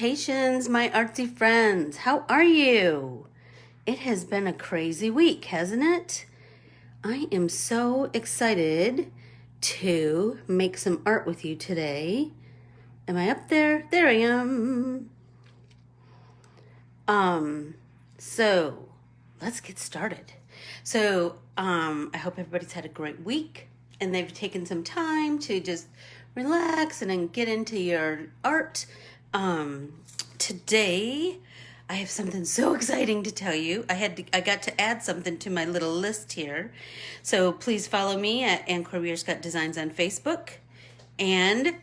Salutations, my artsy friends. How are you? It has been a crazy week, hasn't it? I am so excited to make some art with you today. Am I up there? There I am. So let's get started. I hope everybody's had a great week and they've taken some time to just relax and then get into your art. Today I have something so exciting to tell you. I got to add something to my little list here. So please follow me at Corbiere-Scott Designs on Facebook and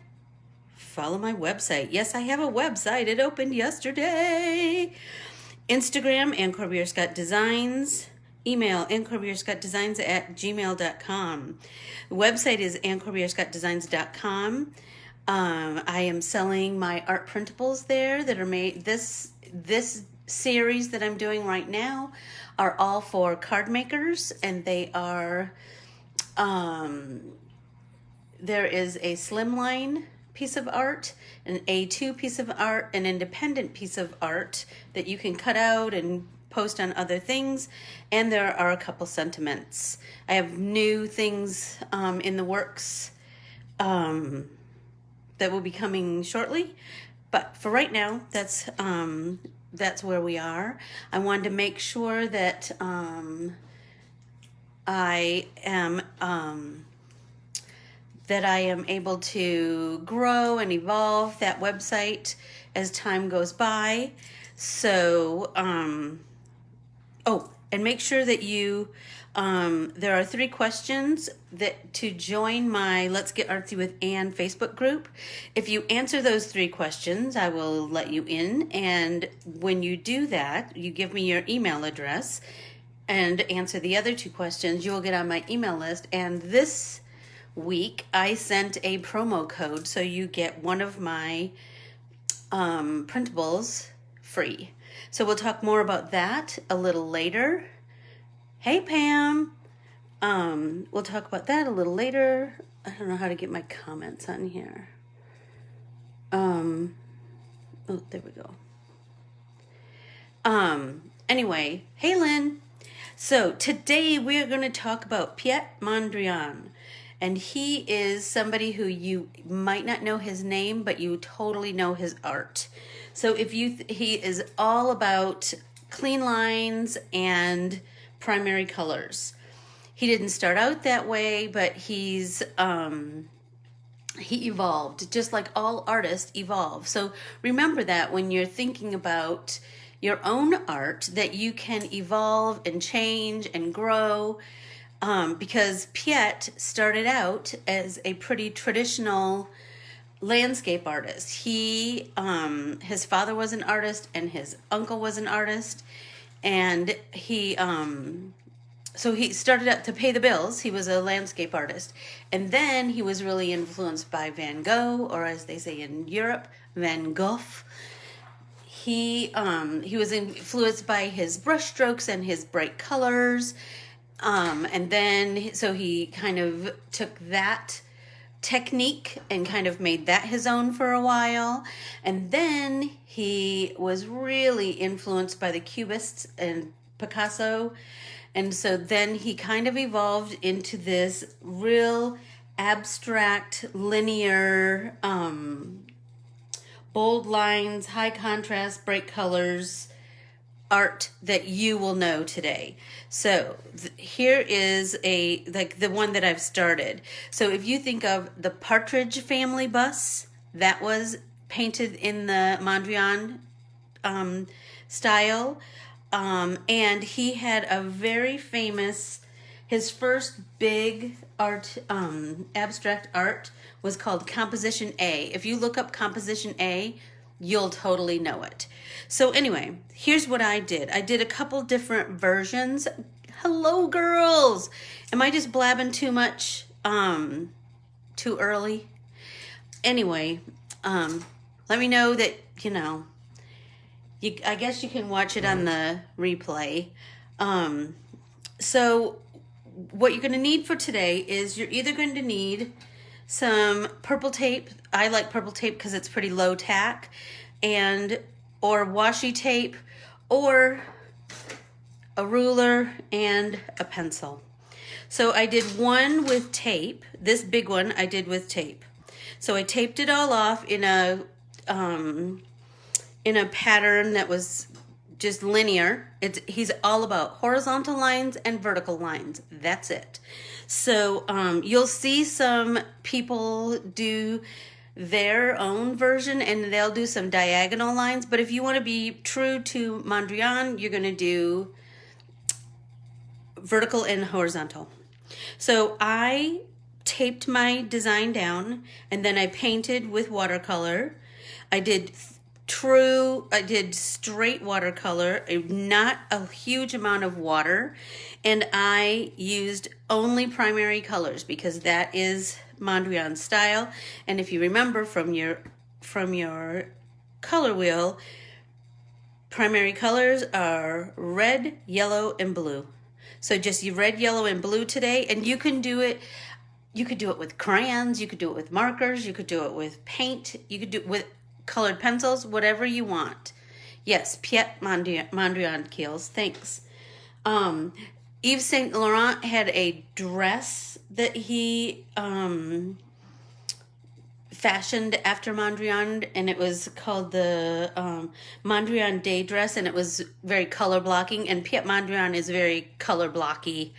follow my website. Yes, I have a website. It opened yesterday. Instagram, Corbiere-Scott Designs. Email, Corbiere-Scott-Designs@gmail.com. The website is Corbiere-Scott-Designs.com. I am selling my art printables there that are made. This series that I'm doing right now are all for card makers, and they are. There is a slimline piece of art, an A2 piece of art, an independent piece of art that you can cut out and post on other things, and there are a couple sentiments. I have new things in the works that will be coming shortly, but for right now, that's where we are. I wanted to make sure that I am able to grow and evolve that website as time goes by. So, and make sure that you, there are 3 questions that to join my Let's Get Artsy with Anne Facebook group. If you answer those 3 questions, I will let you in. And when you do that, you give me your email address and answer the other 2 questions, you'll get on my email list. And this week I sent a promo code, so you get one of my printables free. So we'll talk more about that a little later. Hey Pam, we'll talk about that a little later. I don't know how to get my comments on here. Oh, there we go. Anyway, hey Lynn. So today we are going to talk about Piet Mondrian. And he is somebody who you might not know his name, but you totally know his art. So he is all about clean lines and primary colors. He didn't start out that way, but he evolved, just like all artists evolve. So remember that when you're thinking about your own art, that you can evolve and change and grow. Because Piet started out as a pretty traditional landscape artist. His father was an artist and his uncle was an artist, and so he started out to pay the bills. He was a landscape artist, and then he was really influenced by Van Gogh, or as they say in Europe, Van Gogh. He was influenced by his brushstrokes and his bright colors. And then, so he kind of took that technique and kind of made that his own for a while. And then he was really influenced by the Cubists and Picasso. And so then he kind of evolved into this real abstract, linear, bold lines, high contrast, bright colors art that you will know today. So here is the one that I've started. So if you think of the Partridge Family bus, that was painted in the Mondrian style. And he had a very famous, his first big art, abstract art was called Composition A. If you look up Composition A, you'll totally know it. So anyway, here's what I did. I did a couple different versions. Hello, girls. Am I just blabbing too much? Too early? Anyway, let me know that, I guess you can watch it on the replay. So what you're going to need for today is you're either going to need some purple tape. I like purple tape because it's pretty low tack. and or washi tape or a ruler and a pencil. So I did one with tape. This big one I did with tape. So I taped it all off in a pattern that was just linear. He's all about horizontal lines and vertical lines. That's it. So you'll see some people do their own version and they'll do some diagonal lines. But if you want to be true to Mondrian, you're going to do vertical and horizontal. So I taped my design down and then I painted with watercolor. I did straight watercolor, not a huge amount of water, and I used only primary colors because that is Mondrian style. And if you remember from your color wheel, primary colors are red, yellow, and blue. So just you red, yellow, and blue today, and you can do it. You could do it with crayons, you could do it with markers, you could do it with paint, you could do it with colored pencils, whatever you want. Yes, Piet Mondrian Keels, thanks. Yves Saint Laurent had a dress that he fashioned after Mondrian, and it was called the Mondrian Day dress, and it was very color blocking, and Piet Mondrian is very color blocky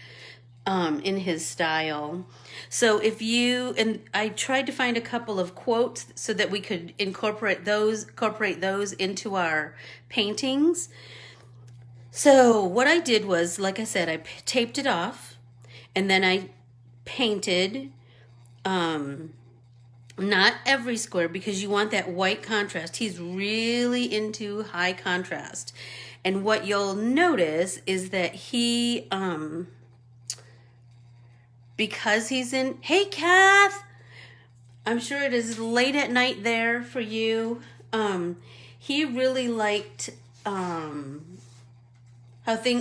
in his style. So and I tried to find a couple of quotes so that we could incorporate those into our paintings. So what I did was, like I said, I taped it off and then I painted, not every square because you want that white contrast. He's really into high contrast. And what you'll notice is that he, because he's in, hey Kath, I'm sure it is late at night there for you. He really liked how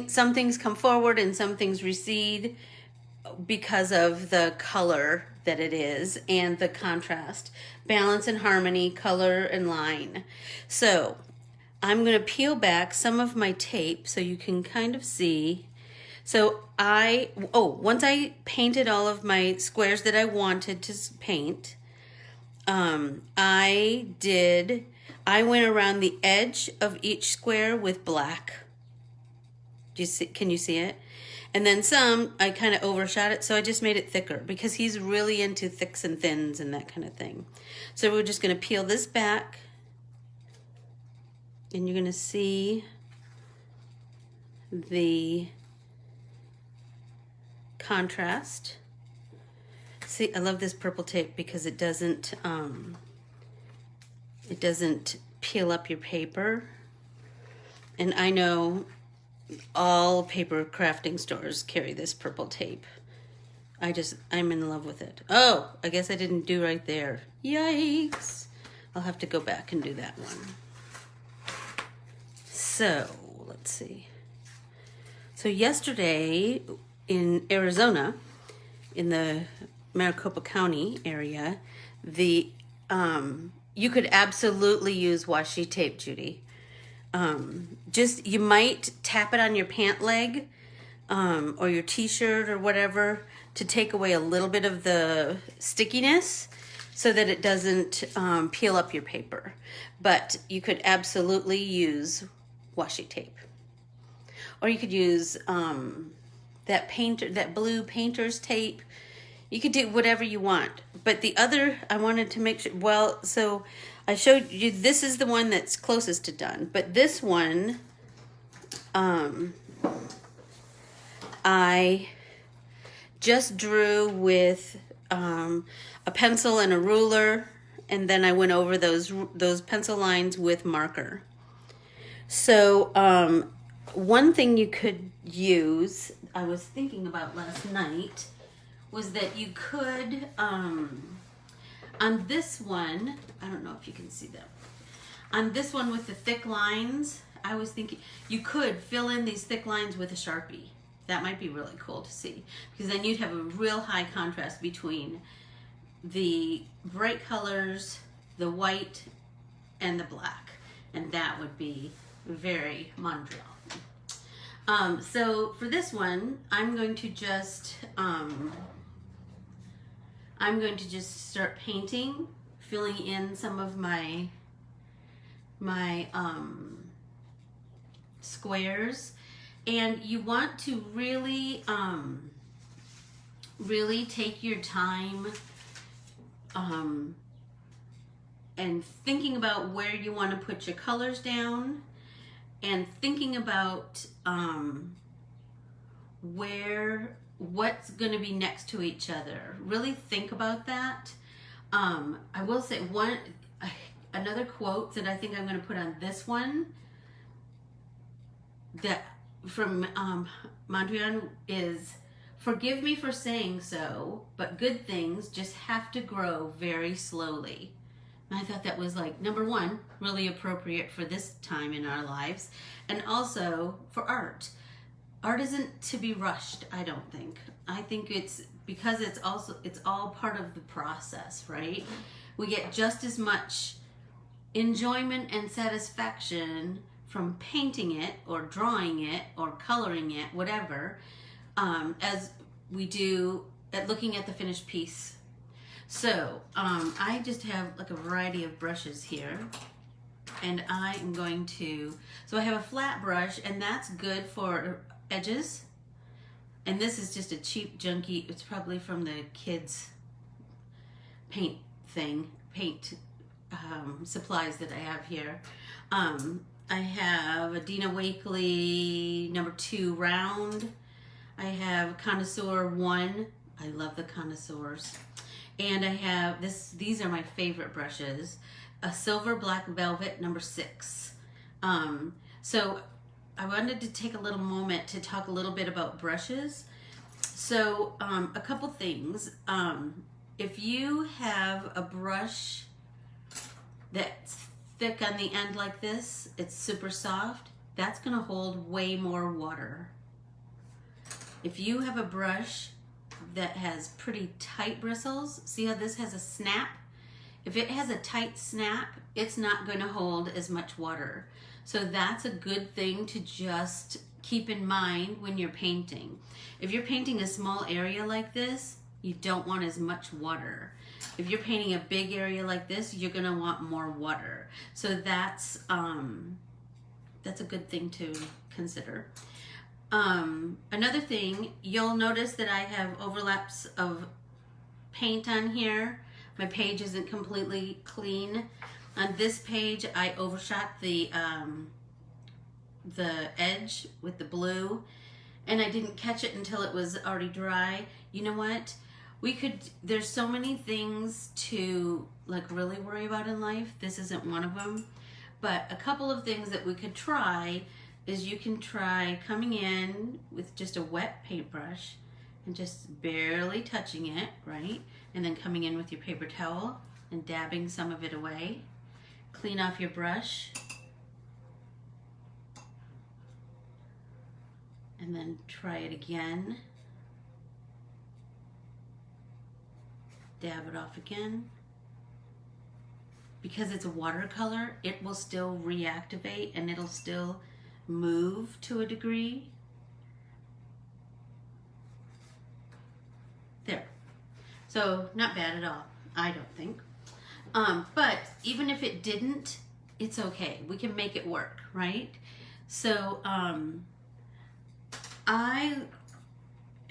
some things come forward and some things recede because of the color that it is and the contrast, balance and harmony, color and line. So I'm going to peel back some of my tape so you can kind of see. So once I painted all of my squares that I wanted to paint, I went around the edge of each square with black. Can you see it? And then some, I kind of overshot it, so I just made it thicker because he's really into thicks and thins and that kind of thing. So we're just going to peel this back, and you're going to see the contrast. See, I love this purple tape because it doesn't peel up your paper. And I know all paper crafting stores carry this purple tape. I'm in love with it. Oh, I guess I didn't do right there. Yikes. I'll have to go back and do that one. So, let's see. So yesterday in Arizona, in the Maricopa County area, you could absolutely use washi tape, Judy. You might tap it on your pant leg or your t-shirt or whatever to take away a little bit of the stickiness so that it doesn't peel up your paper. But you could absolutely use washi tape. Or you could use that blue painter's tape. You could do whatever you want. But I wanted to make sure, so I showed you, this is the one that's closest to done. But this one, I just drew with a pencil and a ruler, and then I went over those pencil lines with marker. So one thing you could use, I was thinking about last night, was that you could, on this one, I don't know if you can see that, on this one with the thick lines, I was thinking you could fill in these thick lines with a Sharpie. That might be really cool to see, because then you'd have a real high contrast between the bright colors, the white, and the black. and that would be very Mondrian. So for this one, I'm going to just start painting, filling in some of my squares, and you want to really really take your time and thinking about where you want to put your colors down, and thinking about what's going to be next to each other. Really think about that. I will say another quote that I think I'm going to put on this one, that from Mondrian, is, "Forgive me for saying so, but good things just have to grow very slowly." And I thought that was, like, number one, really appropriate for this time in our lives, and also for art. Art isn't to be rushed, I don't think. I think it's because it's all part of the process, right? We get just as much enjoyment and satisfaction from painting it or drawing it or coloring it, whatever, as we do at looking at the finished piece. So I just have like a variety of brushes here, and I am going to, so I have a flat brush, and that's good for edges, and this is just a cheap junky, it's probably from the kids paint supplies that I have here. I have a Dina Wakley number 2 round. I have Connoisseur 1. I love the Connoisseurs. And I have these are my favorite brushes. A Silver Black Velvet number 6. So I wanted to take a little moment to talk a little bit about brushes. So a couple things. If you have a brush that's thick on the end like this, it's super soft, that's gonna hold way more water. If you have a brush that has pretty tight bristles, see how this has a snap? If it has a tight snap, it's not gonna hold as much water. So that's a good thing to just keep in mind when you're painting. If you're painting a small area like this, you don't want as much water. If you're painting a big area like this, you're gonna want more water. So that's a good thing to consider. Another thing, you'll notice that I have overlaps of paint on here. My page isn't completely clean. On this page, I overshot the edge with the blue, and I didn't catch it until it was already dry. You know what? There's so many things to like really worry about in life. This isn't one of them. But a couple of things that we could try is you can try coming in with just a wet paintbrush and just barely touching it, right? And then coming in with your paper towel and dabbing some of it away. Clean off your brush. And then try it again. Dab it off again. Because it's a watercolor, it will still reactivate and it'll still move to a degree. There. So not bad at all, I don't think. But even if it didn't, it's okay. We can make it work, right? So I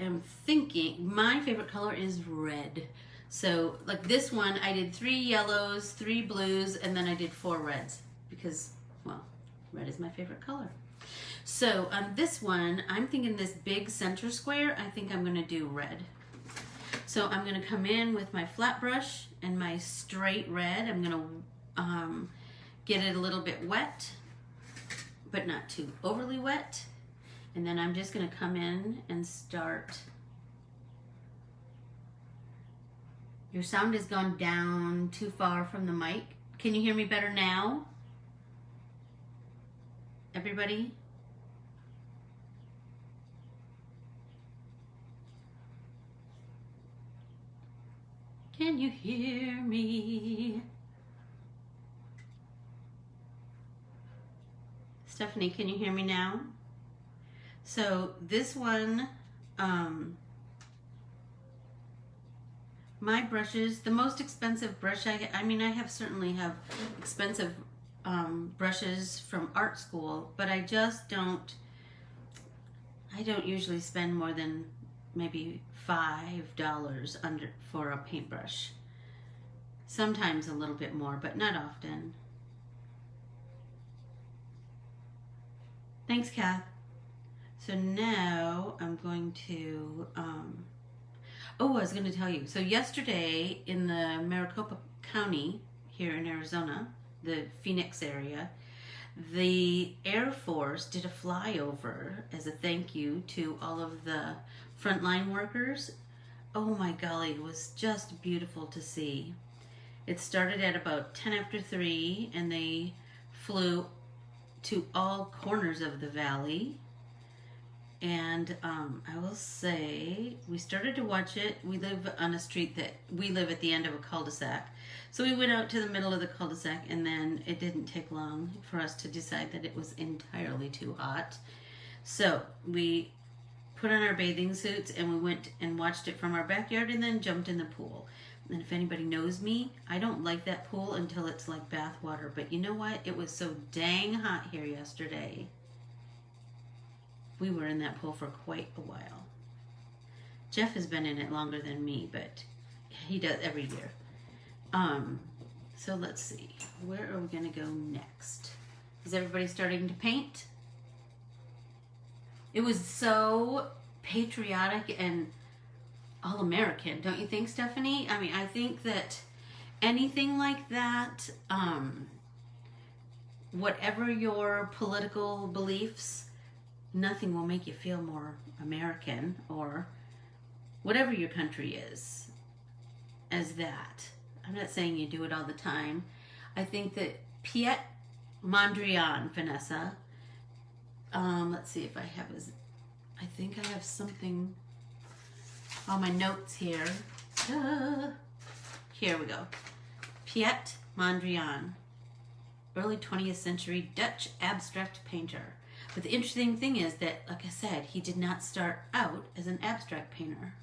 am thinking my favorite color is red. So like this one, I did 3 yellows, 3 blues, and then I did 4 reds because, well, red is my favorite color. So on this one, I'm thinking this big center square, I think I'm gonna do red. So I'm gonna come in with my flat brush and my straight red. I'm gonna get it a little bit wet, but not too overly wet. And then I'm just gonna come in and start. Your sound has gone down too far from the mic. Can you hear me better now? Everybody? Can you hear me? Stephanie, can you hear me now? So this one, my brushes, the most expensive brush I mean, certainly have expensive brushes from art school, but I don't usually spend more than maybe $5 for a paintbrush. Sometimes a little bit more, but not often. Thanks, Kath. So now I'm going to, I was going to tell you. So yesterday in the Maricopa County here in Arizona, the Phoenix area, the Air Force did a flyover as a thank you to all of the frontline workers. Oh my golly, it was just beautiful to see. It started at about 10 after 3 and they flew to all corners of the valley. And I will say, we started to watch it. We live on a street we live at the end of a cul-de-sac. So we went out to the middle of the cul-de-sac, and then it didn't take long for us to decide that it was entirely too hot. So we put on our bathing suits and we went and watched it from our backyard and then jumped in the pool. And if anybody knows me, I don't like that pool until it's like bath water. But you know what? It was so dang hot here yesterday. We were in that pool for quite a while. Jeff has been in it longer than me, but he does every year. So let's see. Where are we going to go next? Is everybody starting to paint? It was so patriotic and all-American, don't you think, Stephanie? I mean, I think that anything like that, whatever your political beliefs, nothing will make you feel more American, or whatever your country is, as that. I'm not saying you do it all the time. I think that Piet Mondrian, Vanessa, let's see if I have I think I have something, all my notes here. Here we go. Piet Mondrian, early 20th century Dutch abstract painter. But the interesting thing is that, like I said, he did not start out as an abstract painter.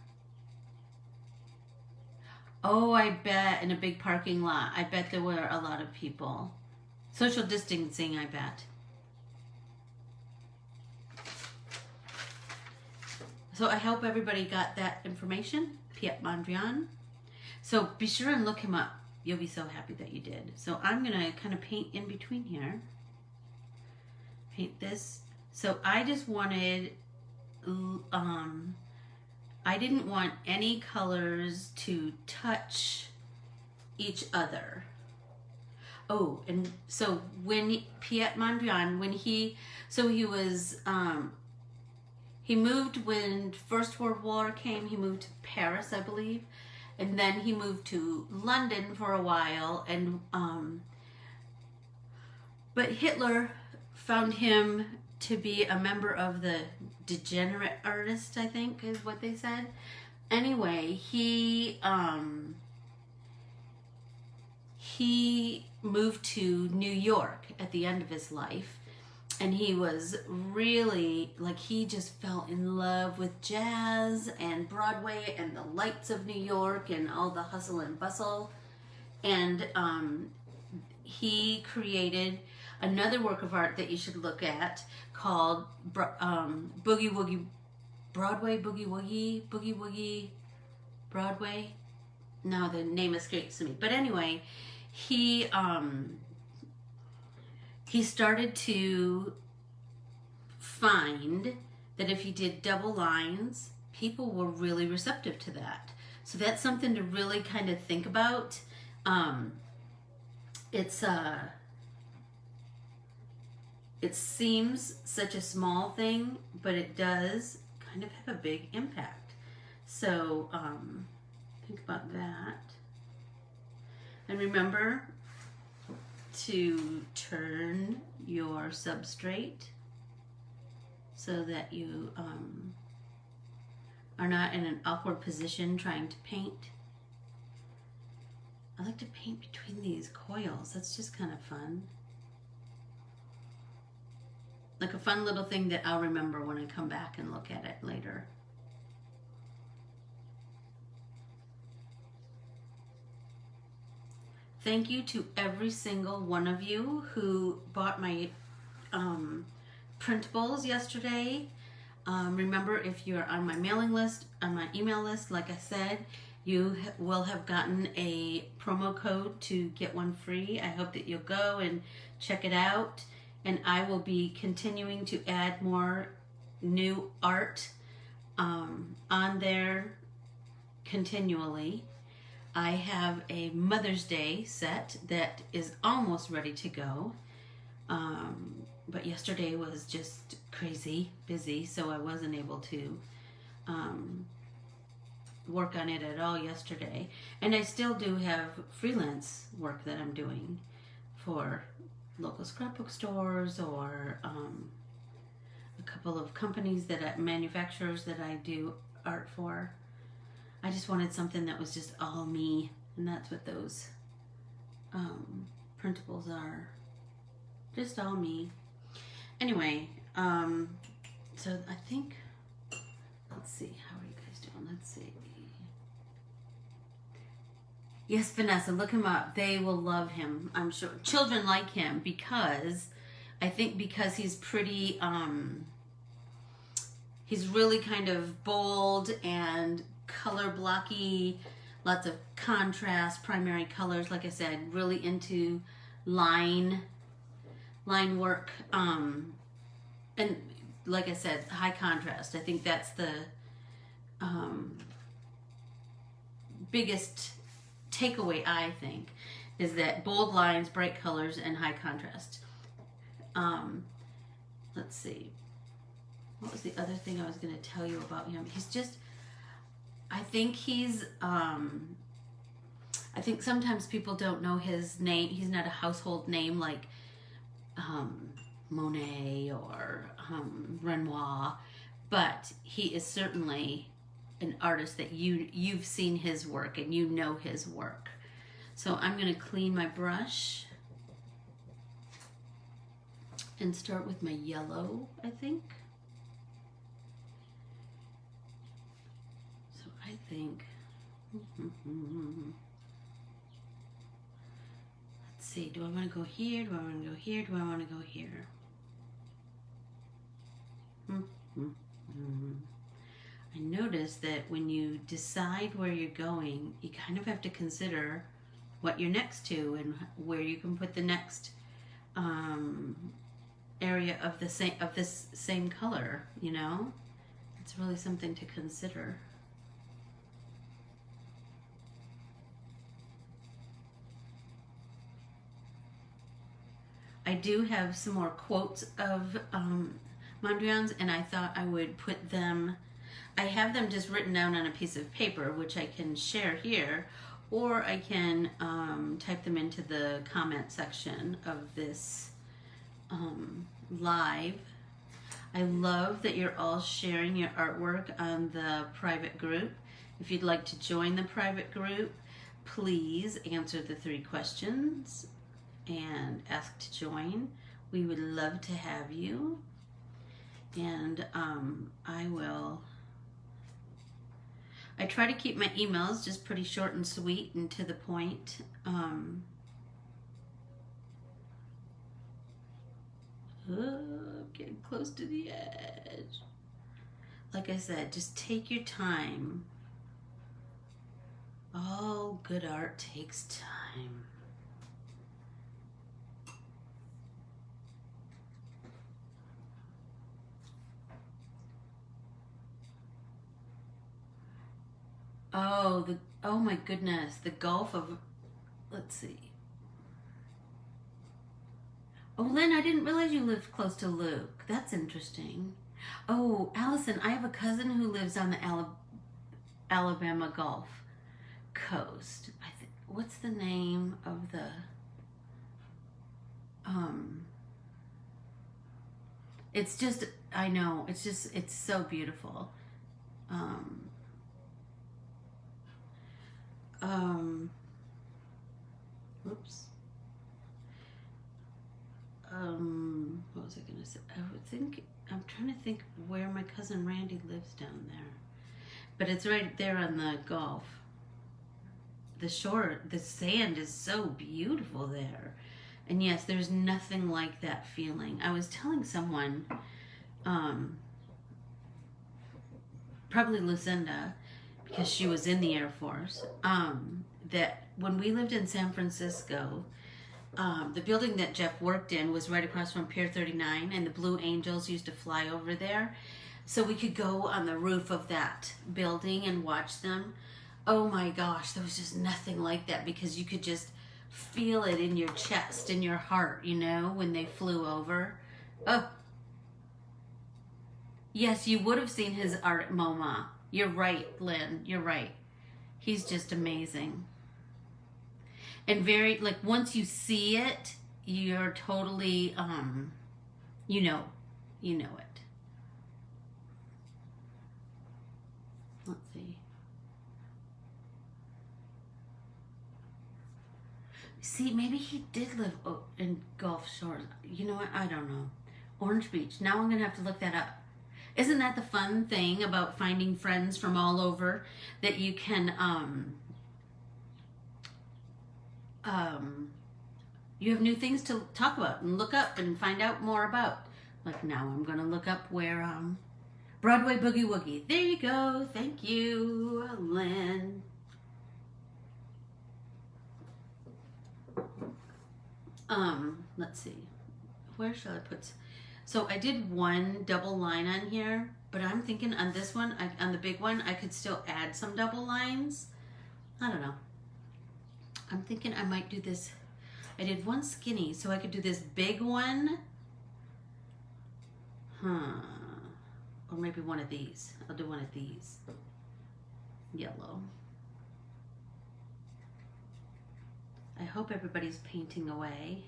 Oh, I bet in a big parking lot. I bet there were a lot of people. Social distancing, I bet. So I hope everybody got that information. Piet Mondrian. So be sure and look him up. You'll be so happy that you did. So I'm going to kind of paint in between here. Paint this. So I just wanted, I didn't want any colors to touch each other. Oh, and so when Piet Mondrian, he moved when First World War came, he moved to Paris, I believe, and then he moved to London for a while, and but Hitler found him to be a member of the degenerate artist, I think is what they said. Anyway, he moved to New York at the end of his life, and he was really, like, he just fell in love with jazz and Broadway and the lights of New York and all the hustle and bustle, and he created another work of art that you should look at called Boogie Woogie Broadway, Boogie Woogie Broadway. No, the name escapes me. But anyway, he started to find that if he did double lines, people were really receptive to that. So that's something to really kind of think about. It seems such a small thing, but it does kind of have a big impact. So think about that. And remember to turn your substrate so that you are not in an awkward position trying to paint. I like to paint between these coils. That's just kind of fun. like a fun little thing that I'll remember when I come back and look at it later. Thank you to every single one of you who bought my printables yesterday. Remember, if you're on my mailing list, on my email list, like I said, you will have gotten a promo code to get one free. I hope that you'll go and check it out. And I will be continuing to add more new art on there continually. I have a Mother's Day set that is almost ready to go. But yesterday was just crazy busy, so I wasn't able to work on it at all yesterday. And I still do have freelance work that I'm doing for local scrapbook stores or a couple of companies that manufacturers that I do art for. I just wanted something that was just all me, and that's what those printables are. Just all me. Anyway, so I think, let's see, how are you guys doing? Let's see. Yes, Vanessa, look him up. They will love him, I'm sure. Children like him because, I think because he's pretty, he's really kind of bold and color blocky, lots of contrast, primary colors, like I said, really into line work, and like I said, high contrast. I think that's the biggest takeaway, I think, is that bold lines, bright colors, and high contrast. Let's see. What was the other thing I was going to tell you about him? He's just, I think he's, I think sometimes people don't know his name. He's not a household name like Monet or Renoir, but he is certainly an artist that you've seen his work and you know his work. So I'm going to clean my brush and start with my yellow, I think. So I think, let's see, do I want to go here? Do I want to go here? Do I want to go here? I noticed that when you decide where you're going, you kind of have to consider what you're next to and where you can put the next area of the this same color. You know, it's really something to consider. I do have some more quotes of Mondrian's, and I thought I would put them, I have them just written down on a piece of paper, which I can share here, or I can type them into the comment section of this live. I love that you're all sharing your artwork on the private group. If you'd like to join the private group, please answer the 3 questions and ask to join. We would love to have you. And I try to keep my emails just pretty short and sweet and to the point. I'm getting close to the edge. Like I said, just take your time. All good art takes time. Oh my goodness, the gulf of, let's see. Oh, Lynn, I didn't realize you lived close to Luke. That's interesting. Oh, Allison, I have a cousin who lives on the Alabama Gulf Coast. What's the name of the, it's just, I know, it's just, it's so beautiful. Whoops. What was I gonna say? I think, I'm trying to think where my cousin Randy lives down there. But it's right there on the Gulf. The shore, the sand is so beautiful there. And yes, there's nothing like that feeling. I was telling someone, probably Lucinda, because she was in the Air Force, that when we lived in San Francisco, the building that Jeff worked in was right across from Pier 39, and the Blue Angels used to fly over there. So we could go on the roof of that building and watch them. Oh my gosh, there was just nothing like that, because you could just feel it in your chest, in your heart, you know, when they flew over. Oh, yes, you would have seen his art at MoMA. You're right, Lynn, you're right. He's just amazing. And very, like, once you see it, you're totally, you know it. Let's see. See, maybe he did live in Gulf Shores. You know what? I don't know. Orange Beach. Now I'm going to have to look that up. Isn't that the fun thing about finding friends from all over, that you can, you have new things to talk about and look up and find out more about. Like now I'm going to look up where, Broadway Boogie Woogie. There you go. Thank you, Lynn. Let's see. Where shall I put? So I did one double line on here, but I'm thinking on this one, on the big one, I could still add some double lines. I don't know. I'm thinking I might do this. I did one skinny, so I could do this big one. Or maybe one of these. I'll do one of these. Yellow. I hope everybody's painting away.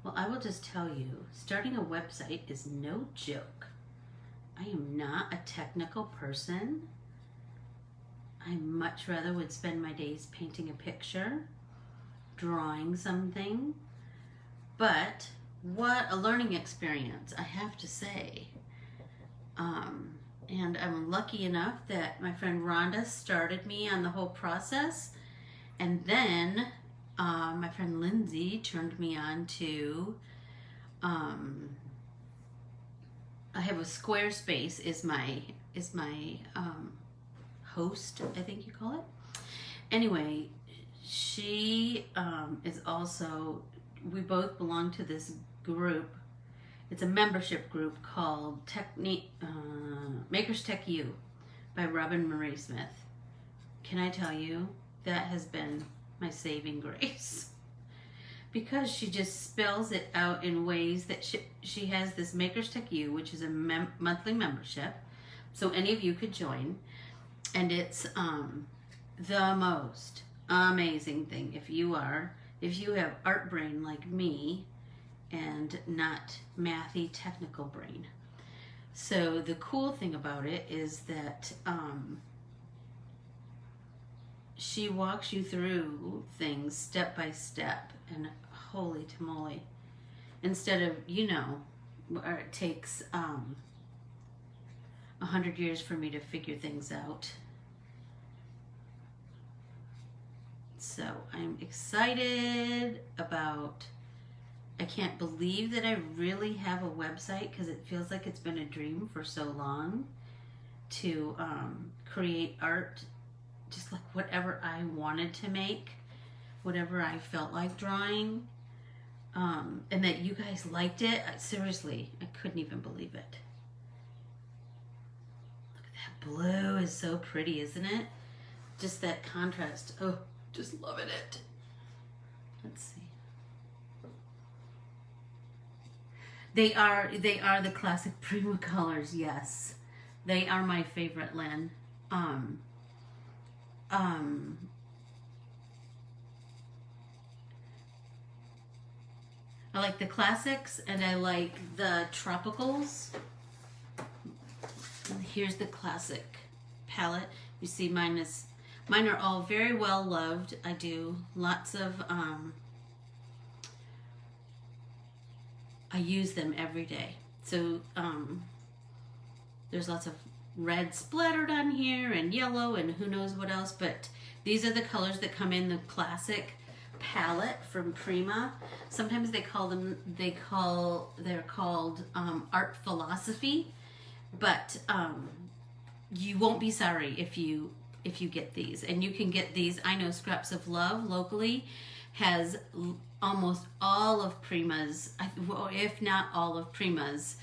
Well, I will just tell you, starting a website is no joke. I am not a technical person. I much rather would spend my days painting a picture, drawing something, but what a learning experience, I have to say. And I'm lucky enough that my friend Rhonda started me on the whole process, and then my friend Lindsay turned me on to, I have a Squarespace is my host, I think you call it. Anyway, she is also, we both belong to this group. It's a membership group called Makers Tech U by Robin Marie Smith. Can I tell you, that has been my saving grace. Because she just spells it out in ways that she has this Makers Tech U, which is a monthly membership. So any of you could join. And it's the most amazing thing if you have art brain like me and not mathy technical brain. So the cool thing about it is that she walks you through things step by step, and holy tamale, instead of, where it takes 100 years for me to figure things out. So I'm excited about, I can't believe that I really have a website, because it feels like it's been a dream for so long to create art, just like whatever I wanted to make, whatever I felt like drawing, and that you guys liked it. Seriously, I couldn't even believe it. Look at that blue, is so pretty, isn't it? Just that contrast. Oh, just loving it. Let's see. They are the classic Prima colors, yes. They are my favorite, Lynn. I like the classics and I like the tropicals. And here's the classic palette. You see mine is, Mine are all very well loved. I do lots of, I use them every day. So there's lots of red splattered on here and yellow and who knows what else, but these are the colors that come in the classic palette from Prima. Sometimes they're called art philosophy, but you won't be sorry if you get these. And you can get these. I know Scraps of Love locally has almost all of Prima's, if not all of Prima's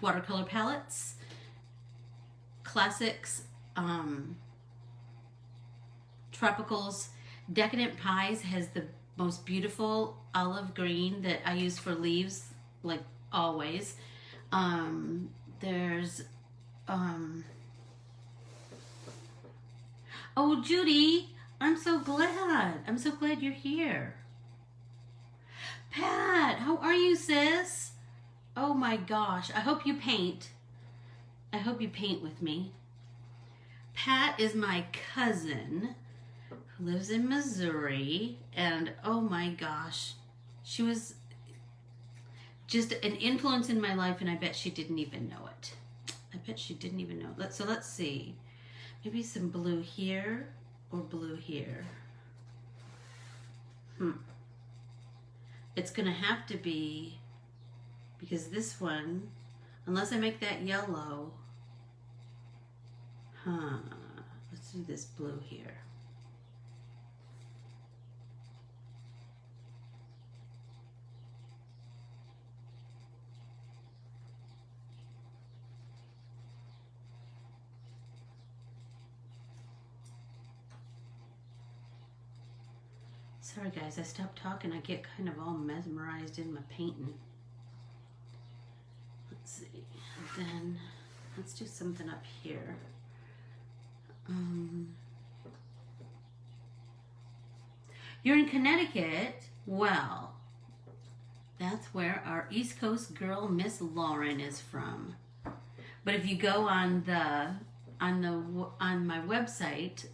watercolor palettes, classics, tropicals. Decadent Pies has the most beautiful olive green that I use for leaves, like always. There's oh, Judy, I'm so glad you're here. Pat, how are you, sis? Oh my gosh, I hope you paint. I hope you paint with me. Pat is my cousin who lives in Missouri, and oh my gosh, she was just an influence in my life, and I bet she didn't even know it. I bet she didn't even know it. So let's see. Maybe some blue here or blue here. It's gonna have to be, because this one, unless I make that yellow, let's do this blue here. Sorry guys, I stopped talking. I get kind of all mesmerized in my painting. Let's see. And then let's do something up here. You're in Connecticut? Well, that's where our East Coast girl, Miss Lauren, is from. But if you go on my website,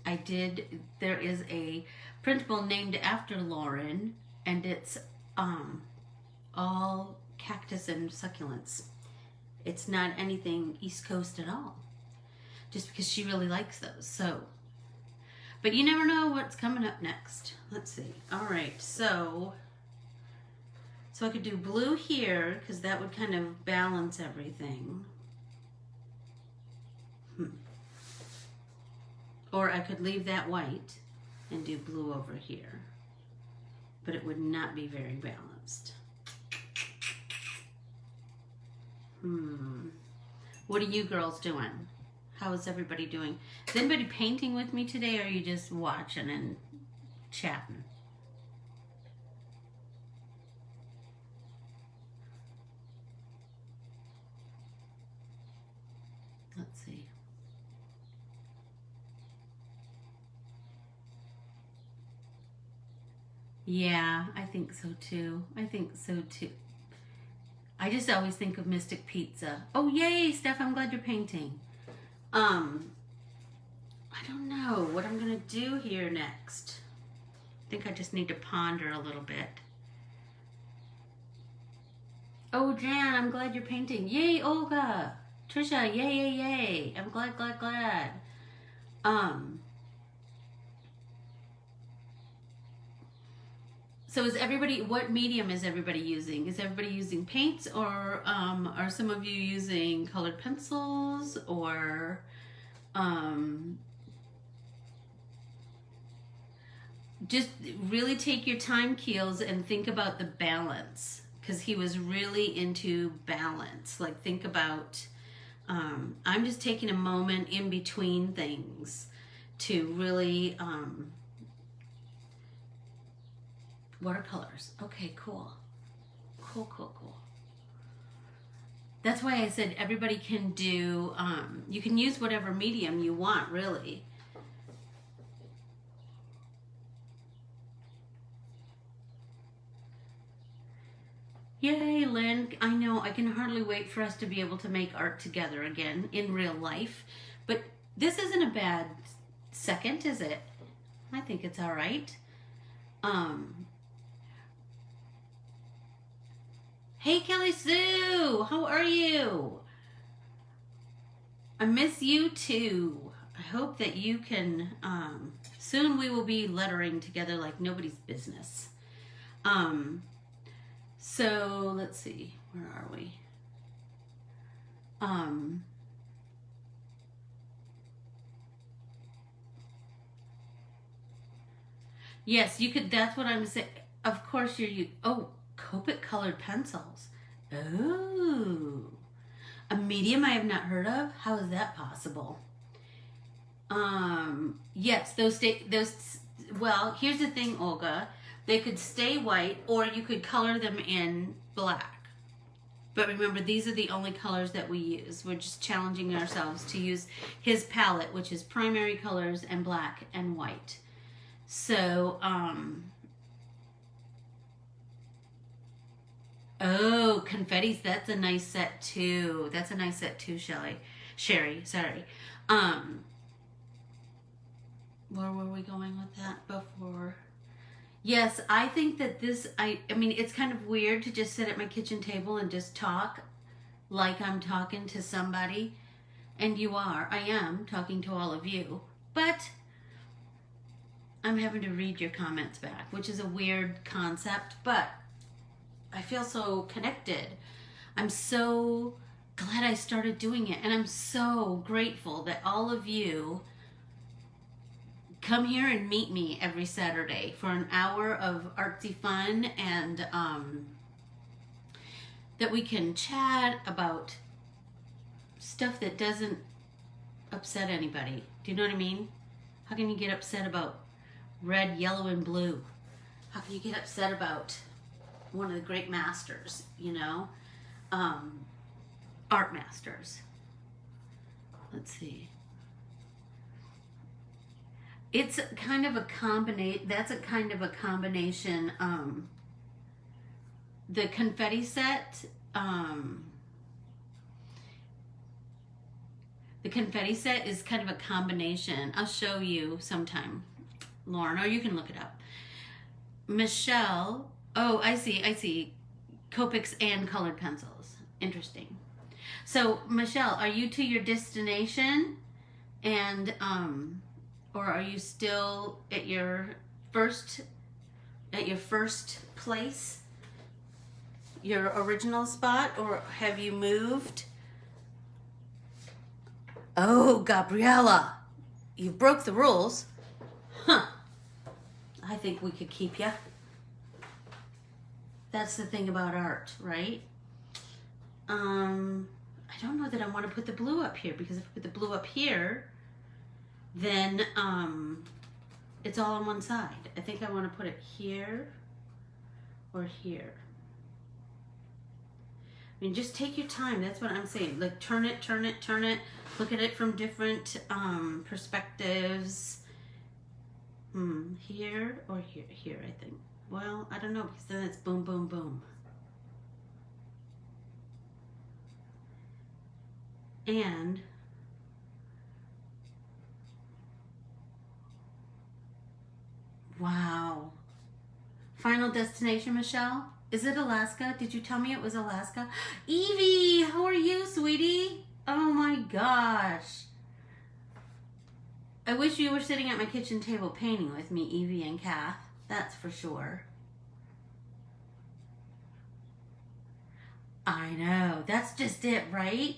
there is a printable named after Lauren, and it's all cactus and succulents. It's not anything East Coast at all, just because she really likes those. So, but you never know what's coming up next. Let's see. All right, so I could do blue here because that would kind of balance everything. Or I could leave that white and do blue over here, but it would not be very balanced. What are you girls doing? How is everybody doing? Is anybody painting with me today, or are you just watching and chatting? Let's see. Yeah, I think so too. I just always think of Mystic Pizza. Oh, yay, Steph, I'm glad you're painting. I don't know what I'm gonna do here next. I think I just need to ponder a little bit. Oh, Jan, I'm glad you're painting. Yay, Olga. Trisha, yay. I'm glad. So is everybody, what medium is everybody using? Is everybody using paints, or are some of you using colored pencils, or just really take your time, Keels, and think about the balance, because he was really into balance. Like, think about, I'm just taking a moment in between things to really, watercolors. Okay, cool. That's why I said everybody can do, you can use whatever medium you want, really. Yay, Lynn. I know, I can hardly wait for us to be able to make art together again in real life. But This isn't a bad second, is it? I think it's all right. Hey, Kelly Sue, how are you? I miss you too. I hope that you can, soon we will be lettering together like nobody's business. So let's see, where are we? Yes, you could, that's what I'm saying. Of course oh, Copic colored pencils. Oh, a medium I have not heard of. How is that possible? Yes, well, here's the thing, Olga. They could stay white or you could color them in black. But remember, these are the only colors that we use. We're just challenging ourselves to use his palette, which is primary colors and black and white. So, oh, confettis, that's a nice set too. That's a nice set too, Sherry, sorry. Where were we going with that before? Yes, I think that I mean, it's kind of weird to just sit at my kitchen table and just talk like I'm talking to somebody. And I am talking to all of you. But I'm having to read your comments back, which is a weird concept, but I feel so connected. I'm so glad I started doing it. And I'm so grateful that all of you come here and meet me every Saturday for an hour of artsy fun, and that we can chat about stuff that doesn't upset anybody. Do you know what I mean? How can you get upset about red, yellow, and blue? How can you get upset about one of the great masters, you know? Art masters. Let's see. It's kind of a combination. That's a kind of a combination. The confetti set. The confetti set is kind of a combination. I'll show you sometime, Lauren, or you can look it up. Michelle. Oh, I see. Copics and colored pencils. Interesting. So, Michelle, are you to your destination? And or are you still at your first place, your original spot, or have you moved? Oh, Gabriella, you broke the rules. Huh. I think we could keep you. That's the thing about art, right? I don't know that I want to put the blue up here, because if I put the blue up here, then it's all on one side. I think I want to put it here or here. I mean, just take your time. That's what I'm saying. Like, turn it. Look at it from different perspectives. Here or here, I think. Well, I don't know, because then it's boom, boom, boom. And wow. Final destination, Michelle? Is it Alaska? Did you tell me it was Alaska? Evie, how are you, sweetie? Oh my gosh. I wish you were sitting at my kitchen table painting with me, Evie and Kath. That's for sure. I know. That's just it, right?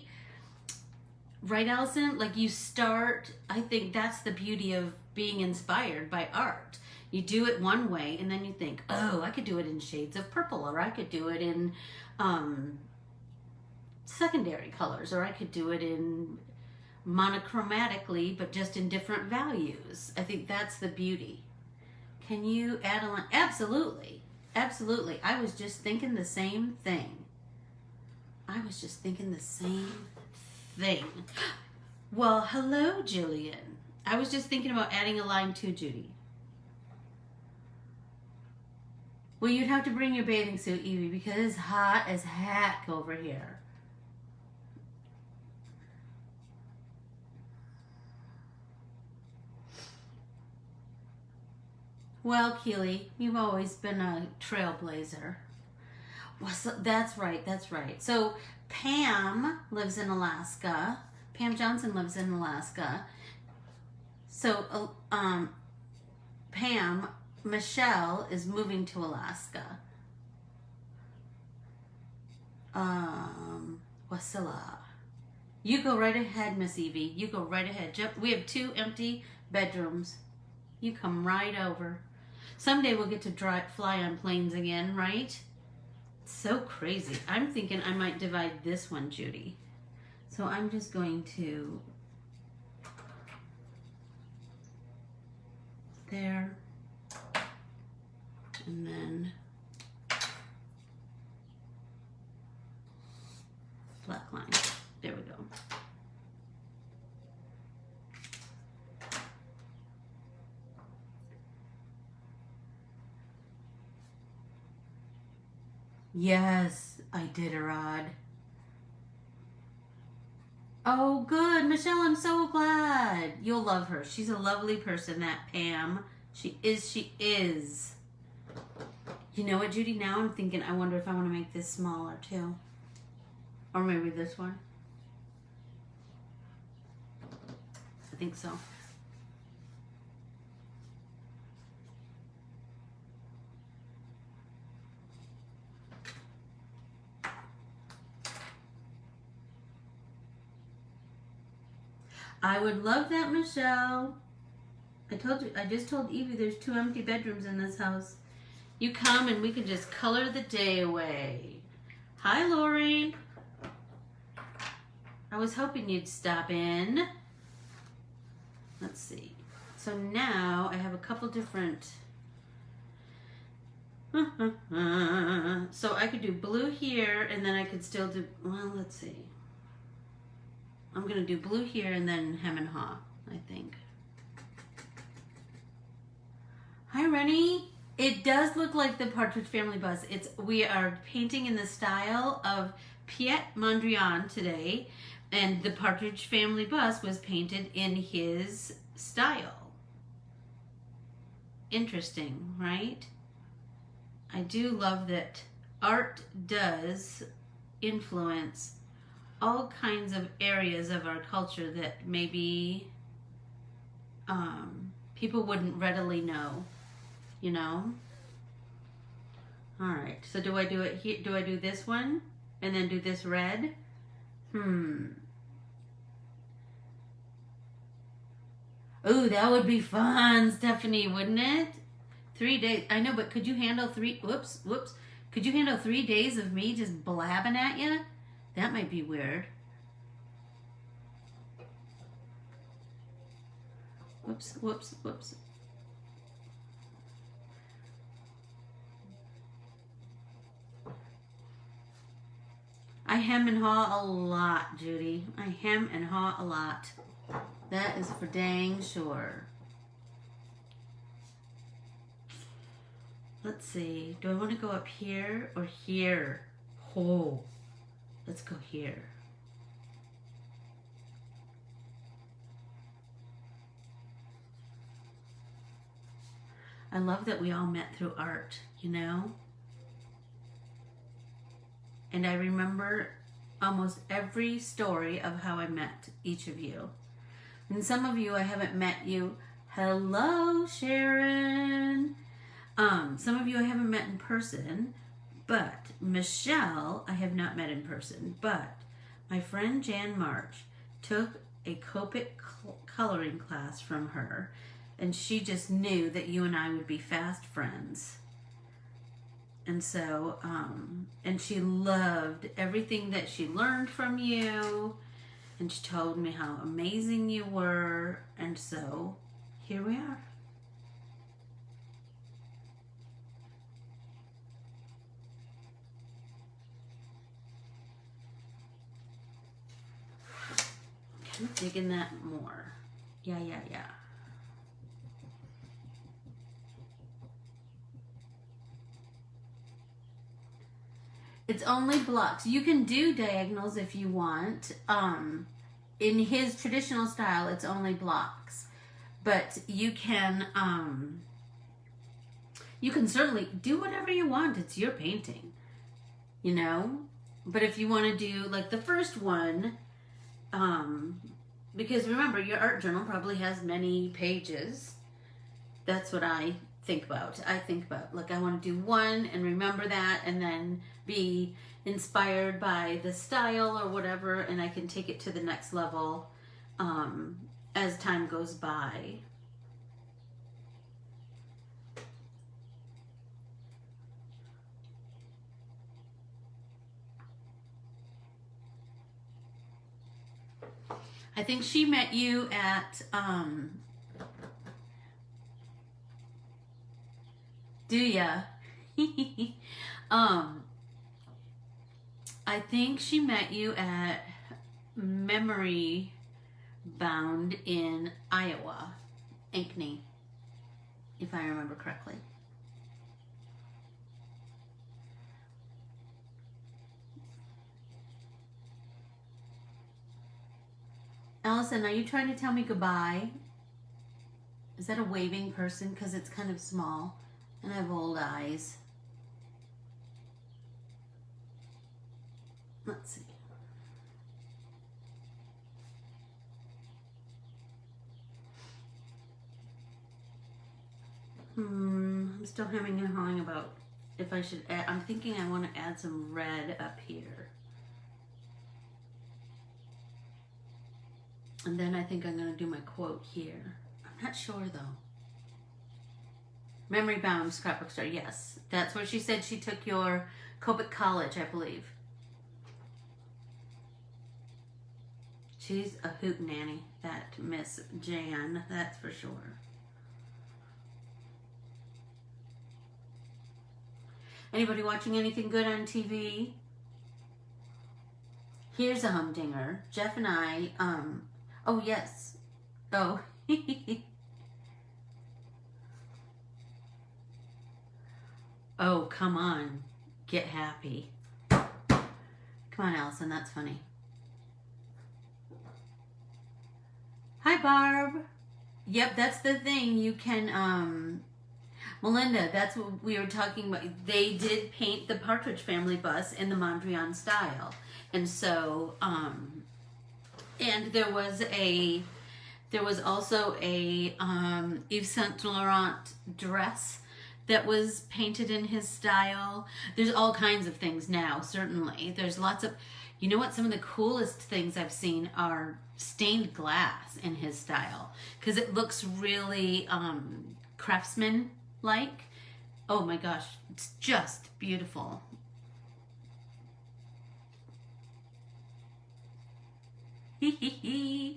Right, Allison? Like, you start, I think that's the beauty of being inspired by art. You do it one way, and then you think, oh, I could do it in shades of purple, or I could do it in secondary colors, or I could do it in monochromatically, but just in different values. I think that's the beauty. Can you add a line? Absolutely. Absolutely. I was just thinking the same thing. Well, hello, Jillian. I was just thinking about adding a line too, Judy. Well, you'd have to bring your bathing suit, Evie, because it's hot as heck over here. Well, Keely, you've always been a trailblazer. Well, so, that's right, that's right. So Pam lives in Alaska. Pam Johnson lives in Alaska. So, Pam, Michelle is moving to Alaska. Wasilla. You go right ahead, Miss Evie. You go right ahead. We have 2 empty bedrooms. You come right over. Someday we'll get to fly on planes again, right? So crazy. I'm thinking I might divide this one, Judy. So I'm just going to there, and then black line. There we go. Yes, I did, Arad. Oh, good. Michelle, I'm so glad. You'll love her. She's a lovely person, that Pam. She is. You know what, Judy? Now I'm thinking, I wonder if I want to make this smaller, too. Or maybe this one. I think so. I would love that, Michelle. I just told Evie there's 2 empty bedrooms in this house. You come and we can just color the day away. Hi, Lori. I was hoping you'd stop in. Let's see. So now I have a couple different. So I could do blue here, and then I could still do, well, let's see. I'm going to do blue here and then hem and haw, I think. Hi, Rennie. It does look like the Partridge Family bus. We are painting in the style of Piet Mondrian today, and the Partridge Family bus was painted in his style. Interesting, right? I do love that art does influence all kinds of areas of our culture that maybe people wouldn't readily know, you know? All right, so do I do it here? Do I do this one and then do this red? Oh, that would be fun, Stephanie, wouldn't it? 3 days. I know, but could you handle 3? Whoops. Could you handle 3 days of me just blabbing at you? That might be weird. Whoops. I hem and haw a lot, Judy. I hem and haw a lot. That is for dang sure. Let's see. Do I want to go up here or here? Oh, let's go here. I love that we all met through art, you know? And I remember almost every story of how I met each of you. And some of you, I haven't met you. Hello, Sharon. Some of you I haven't met in person, but Michelle, I have not met in person, but my friend Jan March took a Copic coloring class from her, and she just knew that you and I would be fast friends. And so, and she loved everything that she learned from you, and she told me how amazing you were, and so here we are. I'm digging that more. Yeah. It's only blocks. You can do diagonals if you want. In his traditional style, it's only blocks. But you can, You can certainly do whatever you want. It's your painting, you know? But if you want to do like the first one, because remember, your art journal probably has many pages. That's what I think about. I think about, like, I want to do one and remember that, and then be inspired by the style or whatever, and I can take it to the next level as time goes by. I think she met you at, do ya? I think she met you at Memory Bound in Iowa, Ankeny, if I remember correctly. Allison, are you trying to tell me goodbye? Is that a waving person? Because it's kind of small and I have old eyes. Let's see. I'm still hemming and hawing about if I should add. I'm thinking I want to add some red up here. And then I think I'm going to do my quote here. I'm not sure though. Memory Bound Scrapbook Store. Yes, that's where she said she took your Copic College, I believe. She's a hoot nanny, that Miss Jan, that's for sure. Anybody watching anything good on TV? Here's a humdinger. Jeff and I, oh yes. Oh. Oh, come on. Get happy. Come on, Allison, that's funny. Hi, Barb. Yep, that's the thing. You can, Melinda, that's what we were talking about. They did paint the Partridge Family bus in the Mondrian style. And so, and there was also a Yves Saint Laurent dress that was painted in his style. There's all kinds of things now, certainly. There's lots of, you know what, some of the coolest things I've seen are stained glass in his style, because it looks really craftsman-like. Oh my gosh, it's just beautiful. Who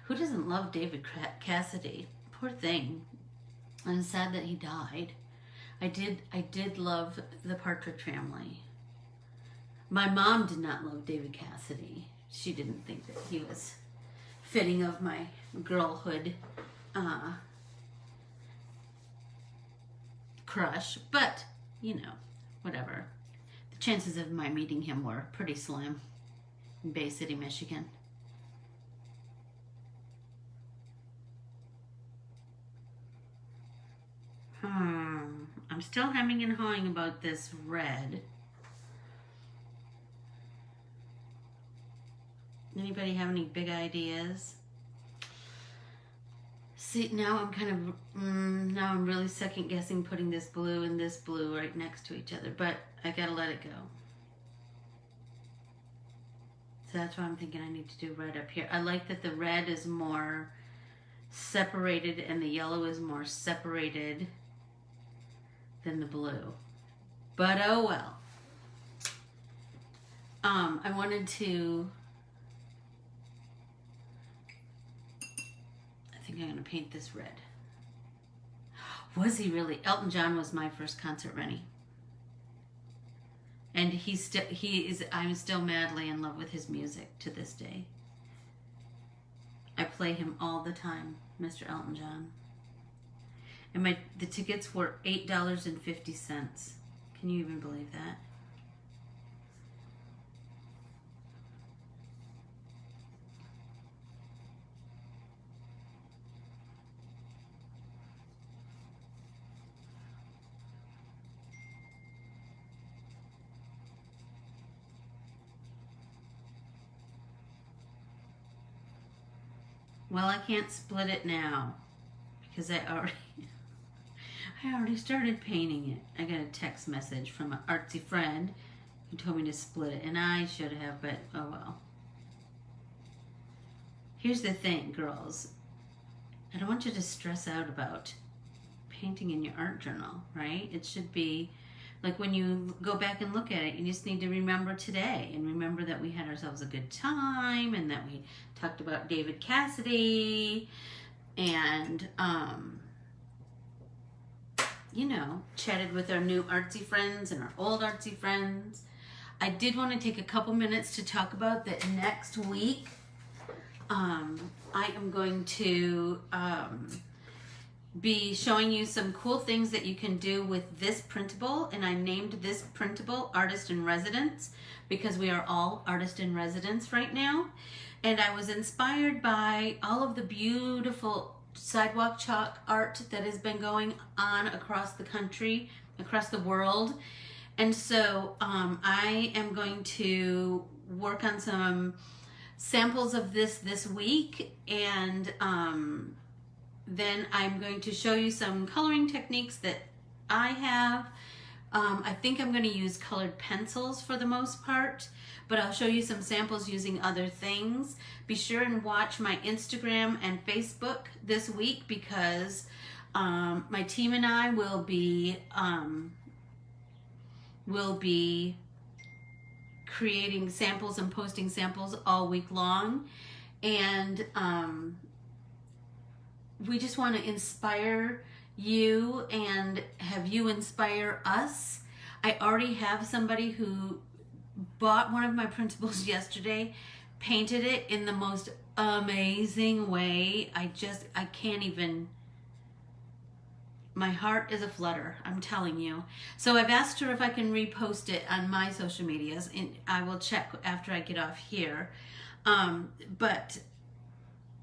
doesn't love David Cassidy? Poor thing. I'm sad that he died. I did love the Partridge Family. My mom did not love David Cassidy. She didn't think that he was fitting of my girlhood crush, but you know, whatever. The chances of my meeting him were pretty slim in Bay City, Michigan. I'm still hemming and hawing about this red. Anybody have any big ideas? See, now I'm kind of, now I'm really second guessing putting this blue and this blue right next to each other, but I gotta let it go. So that's why I'm thinking I need to do red up here. I like that the red is more separated and the yellow is more separated than the blue. But oh well. I wanted to, I think I'm gonna paint this red. Was he really? Elton John was my first concert, Rennie. And I'm still madly in love with his music to this day. I play him all the time, Mr. Elton John. And the tickets were $8.50. Can you even believe that? Well, I can't split it now because I already started painting it. I got a text message from an artsy friend who told me to split it, and I should have, but oh well. Here's the thing, girls. I don't want you to stress out about painting in your art journal, right? It should be like when you go back and look at it, you just need to remember today and remember that we had ourselves a good time and that we talked about David Cassidy and, you know, chatted with our new artsy friends and our old artsy friends. I did want to take a couple minutes to talk about that next week. I am going to be showing you some cool things that you can do with this printable, and I named this printable Artist in Residence because we are all artist in residence right now. And I was inspired by all of the beautiful sidewalk chalk art that has been going on across the country, across the world. And so I am going to work on some samples of this week, and then I'm going to show you some coloring techniques that I have. I think I'm going to use colored pencils for the most part, but I'll show you some samples using other things. Be sure and watch my Instagram and Facebook this week because my team and I will be creating samples and posting samples all week long, and we just want to inspire you and have you inspire us. I already have somebody who bought one of my printables yesterday, painted it in the most amazing way. I can't even, my heart is a flutter, I'm telling you. So I've asked her if I can repost it on my social medias, and I will check after I get off here. But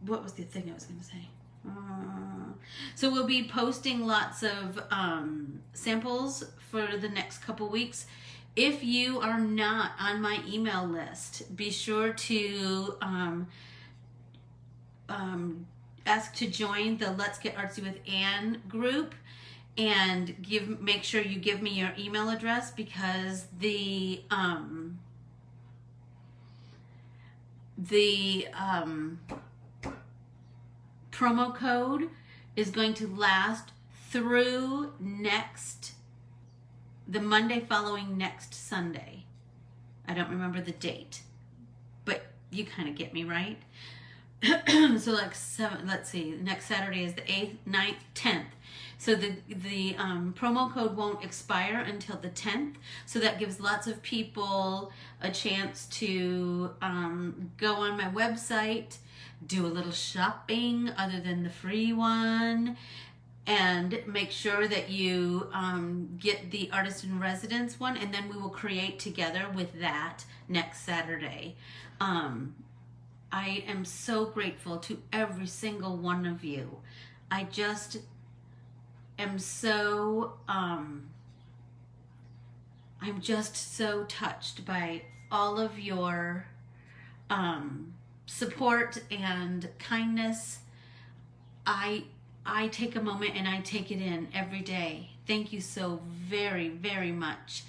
what was the thing I was going to say? So we'll be posting lots of samples for the next couple weeks. If you are not on my email list, be sure to ask to join the Let's Get Artsy with Anne group, and make sure you give me your email address, because the promo code is going to last through the Monday following next Sunday. I don't remember the date, but you kind of get me, right? So like let's see, next Saturday is the 8th, 9th, 10th. So the promo code won't expire until the 10th. So that gives lots of people a chance to go on my website, do a little shopping other than the free one, and make sure that you get the Artist in Residence one, and then we will create together with that next Saturday. I am so grateful to every single one of you. I just am so, I'm just so touched by all of your support and kindness. I take a moment and I take it in every day. Thank you so very, very much.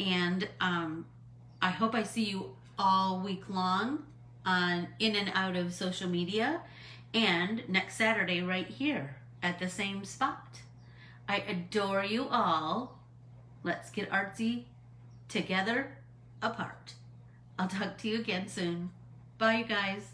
And I hope I see you all week long in and out of social media, and next Saturday right here at the same spot. I adore you all. Let's get artsy together, apart. I'll talk to you again soon. Bye, you guys.